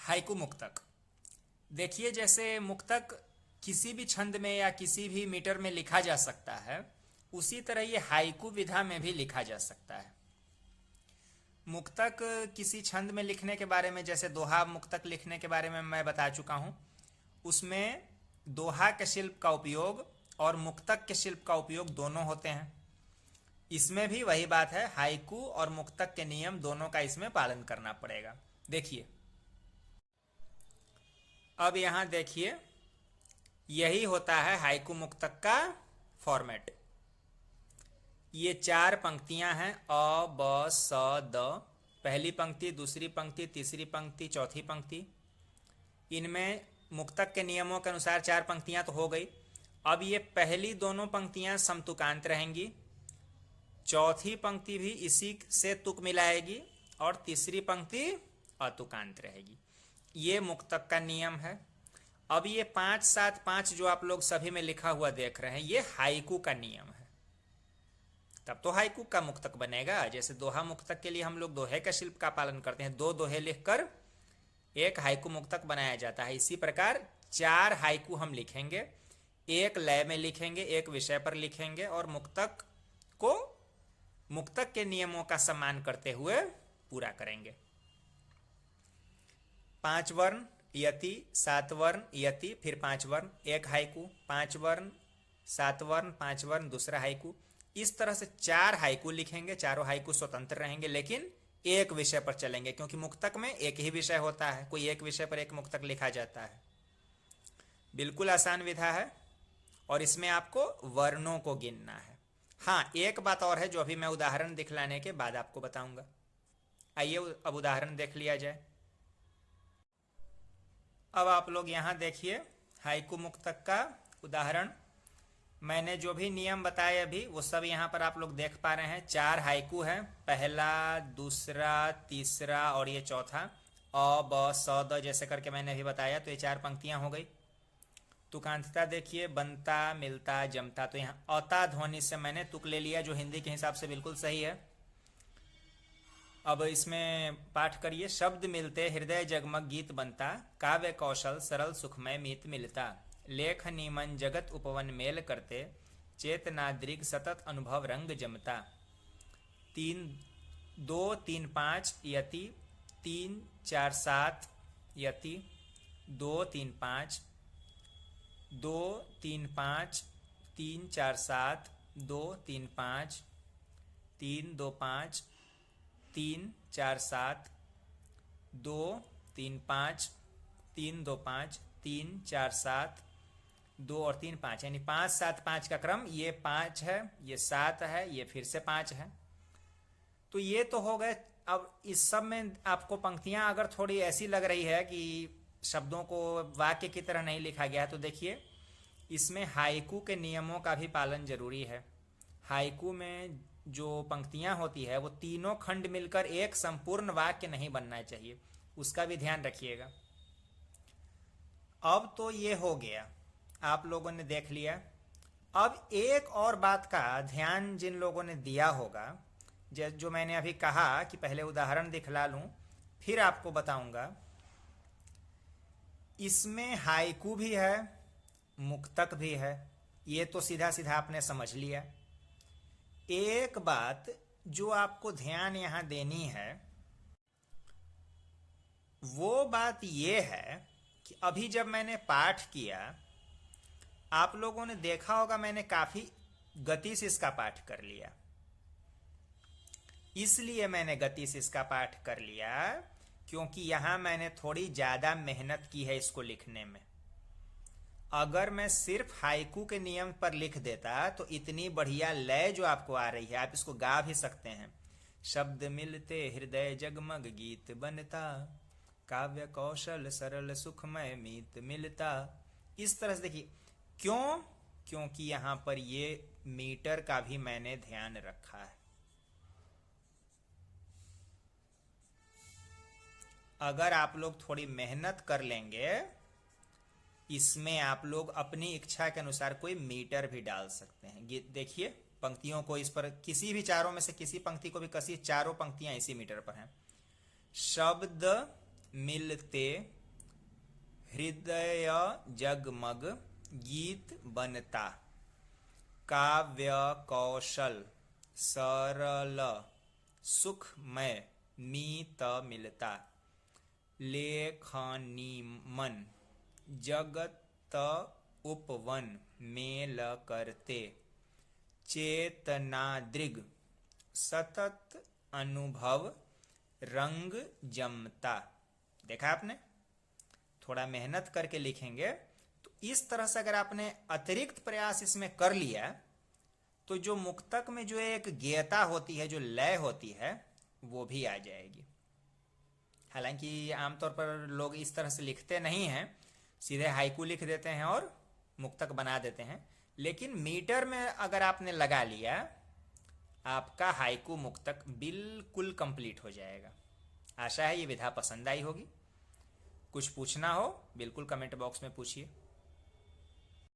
Haiku मुक्तक। देखिए, जैसे मुक्तक किसी भी छंद में या किसी भी मीटर में लिखा जा सकता है, उसी तरह ये हाइकू विधा में भी लिखा जा सकता है। मुक्तक किसी छंद में लिखने के बारे में, जैसे दोहा मुक्तक लिखने के बारे में मैं बता चुका हूं। उसमें दोहा के शिल्प का उपयोग और मुक्तक के शिल्प का उपयोग दोनों होते हैं। इसमें भी वही बात है, हाइकू और मुक्तक के नियम दोनों का इसमें पालन करना पड़ेगा। देखिए, अब यहां देखिए, यही होता है हाइकू मुक्तक का फॉर्मेट। ये 4 पंक्तियां हैं, अ ब स द। पहली पंक्ति, दूसरी पंक्ति, तीसरी पंक्ति, चौथी पंक्ति। इनमें मुक्तक के नियमों के अनुसार 4 पंक्तियां तो हो गई। अब ये पहली दोनों पंक्तियां समतुकांत रहेंगी, चौथी पंक्ति भी इसी से तुक मिलाएगी और तीसरी पंक्ति अतुकांत रहेगी। ये मुक्तक का नियम है। अब ये 5 7 5 जो आप लोग सभी में लिखा हुआ देख रहे हैं, ये हाइकू का नियम है। तब तो हाइकू का मुक्तक बनेगा। जैसे दोहा मुक्तक के लिए हम लोग दोहे का शिल्प का पालन करते हैं, 2 दोहे लिखकर एक हाइकू मुक्तक बनाया जाता है। इसी प्रकार 4 हाइकू हम लिखेंगे, एक लय में लिखेंगे, एक विषय पर लिखेंगे और मुक्तक को मुक्तक के नियमों का सम्मान करते हुए पूरा करेंगे। 5 वर्ण यति, 7 वर्ण यति, फिर 5 वर्ण एक हाइकू, 5 वर्ण 7 वर्ण 5 वर्ण दूसरा हाइकू। इस तरह से 4 हाइकू लिखेंगे। चारों हाइकू स्वतंत्र रहेंगे, लेकिन एक विषय पर चलेंगे, क्योंकि मुक्तक में एक ही विषय होता है। कोई एक विषय पर एक मुक्तक लिखा जाता है। बिल्कुल आसान विधा है और इसमें आपको वर्णों को गिनना है। हाँ, एक बात और है जो अभी मैं उदाहरण दिखलाने के बाद आपको बताऊंगा। आइए अब उदाहरण देख लिया जाए। अब आप लोग यहां देखिए, हाइकू मुक्तक का उदाहरण। मैंने जो भी नियम बताए अभी, वो सब यहां पर आप लोग देख पा रहे हैं। 4 हाइकू हैं, पहला, दूसरा, तीसरा और ये चौथा। अ ब स द जैसे करके मैंने अभी बताया, तो ये 4 पंक्तियां हो गई। तुकांतता देखिए, बनता, मिलता, जमता। तो यहाँ अता ध्वनि से मैंने तुक ले लिया, जो हिंदी के हिसाब से बिल्कुल सही है। अब इसमें पाठ करिए। शब्द मिलते हृदय जगमग गीत बनता, काव्य कौशल सरल सुखमय मीत मिलता। लेख नीमन जगत उपवन मेल करते, चेतना दृग सतत अनुभव रंग जमता। 3 2 3 5 यति, 3 4 7 यति, 2 3 5 2 3 5 3 4 7 2 3 5 3 2 5 3 4 7 2 3 5 3 2 5 3 4 7 2 और 3 5, यानी 5 7 5 का क्रम। ये 5 है, ये 7 है, ये फिर से 5 है। तो ये तो हो गए। अब इस सब में आपको पंक्तियां अगर थोड़ी ऐसी लग रही है कि शब्दों को वाक्य की तरह नहीं लिखा गया है, तो देखिए, इसमें हाइकू के नियमों का भी पालन जरूरी है। हाइकू में जो पंक्तियां होती है, वो तीनों खंड मिलकर एक संपूर्ण वाक्य नहीं बनना चाहिए, उसका भी ध्यान रखिएगा। अब तो ये हो गया, आप लोगों ने देख लिया। अब एक और बात का ध्यान जिन लोगों ने दिया होगा, जो मैंने अभी कहा कि पहले उदाहरण दिखला लूं, फिर आपको बताऊंगा। इसमें हाइकू भी है, मुक्तक भी है, ये तो सीधा सीधा आपने समझ लिया। एक बात जो आपको ध्यान यहां देनी है, वो बात ये है कि अभी जब मैंने पाठ किया, आप लोगों ने देखा होगा मैंने काफी गति से इसका पाठ कर लिया। इसलिए मैंने गति से इसका पाठ कर लिया क्योंकि यहां मैंने थोड़ी ज्यादा मेहनत की है इसको लिखने में। अगर मैं सिर्फ हाइकू के नियम पर लिख देता तो इतनी बढ़िया लय जो आपको आ रही है, आप इसको गा भी सकते हैं। शब्द मिलते हृदय जगमग गीत बनता, काव्य कौशल सरल सुखमय मीत मिलता। इस तरह से देखिए, क्यों? क्योंकि यहां पर ये मीटर का भी मैंने ध्यान रखा है। अगर आप लोग थोड़ी मेहनत कर लेंगे, इसमें आप लोग अपनी इच्छा के अनुसार कोई मीटर भी डाल सकते हैं। देखिए, पंक्तियों को इस पर किसी भी चारों में से किसी पंक्ति को भी कसी, चारों पंक्तियां इसी मीटर पर हैं। शब्द मिलते हृदय जगमग गीत बनता, काव्य कौशल सरल सुखमय मीत मिलता, लेखनी मन जगत उपवन मेल करते, चेतना दृग सतत अनुभव रंग जमता। देखा आपने, थोड़ा मेहनत करके लिखेंगे तो इस तरह से अगर आपने अतिरिक्त प्रयास इसमें कर लिया तो जो मुक्तक में जो एक गेयता होती है, जो लय होती है, वो भी आ जाएगी। हालांकि आमतौर पर लोग इस तरह से लिखते नहीं हैं, सीधे हाइकू लिख देते हैं और मुक्तक बना देते हैं, लेकिन मीटर में अगर आपने लगा लिया, आपका हाइकू मुक्तक बिल्कुल कंप्लीट हो जाएगा। आशा है ये विधा पसंद आई होगी। कुछ पूछना हो बिल्कुल कमेंट बॉक्स में पूछिए।